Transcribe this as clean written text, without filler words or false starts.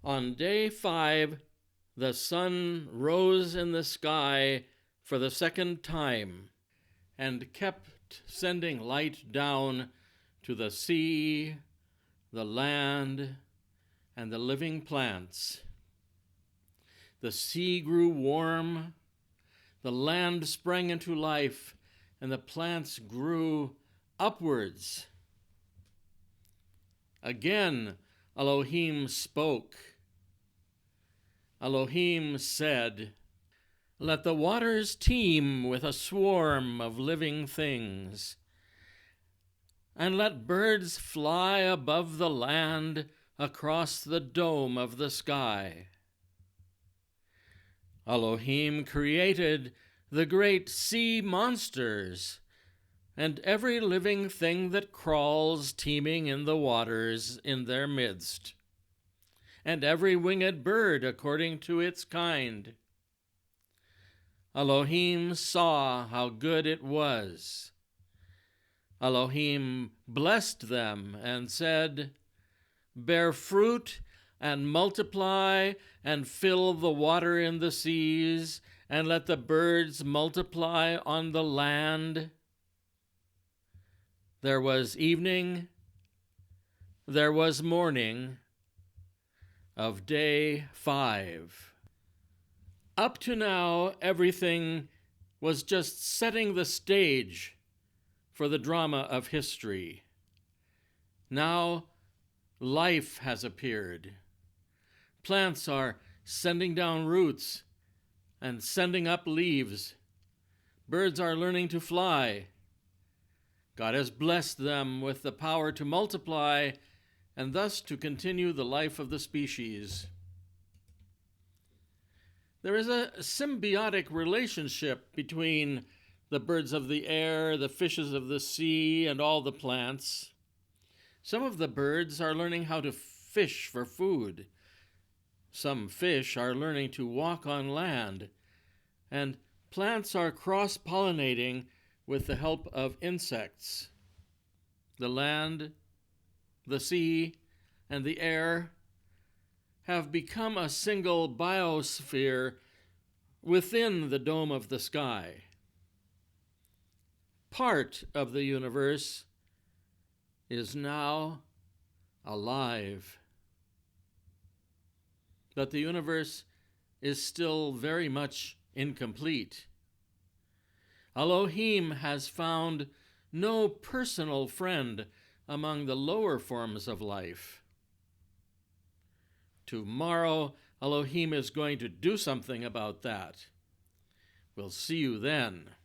On day 5, the sun rose in the sky for the second time and kept sending light down to the sea, the land, and the living plants. The sea grew warm, the land sprang into life, and the plants grew upwards. Again, Elohim spoke. Elohim said, "Let the waters teem with a swarm of living things, and let birds fly above the land across the dome of the sky." Elohim created the great sea monsters and every living thing that crawls teeming in the waters in their midst, and every winged bird according to its kind. Elohim saw how good it was. Elohim blessed them and said, "Bear fruit and multiply and fill the water in the seas, and let the birds multiply on the land." There was evening, there was morning of day 5. Up to now, everything was just setting the stage for the drama of history. Now, life has appeared. Plants are sending down roots and sending up leaves. Birds are learning to fly. God has blessed them with the power to multiply and thus to continue the life of the species. There is a symbiotic relationship between the birds of the air, the fishes of the sea, and all the plants. Some of the birds are learning how to fish for food. Some fish are learning to walk on land, and plants are cross-pollinating with the help of insects. The land, the sea, and the air have become a single biosphere within the dome of the sky. Part of the universe is now alive. But the universe is still very much incomplete. Elohim has found no personal friend among the lower forms of life. Tomorrow, Elohim is going to do something about that. We'll see you then.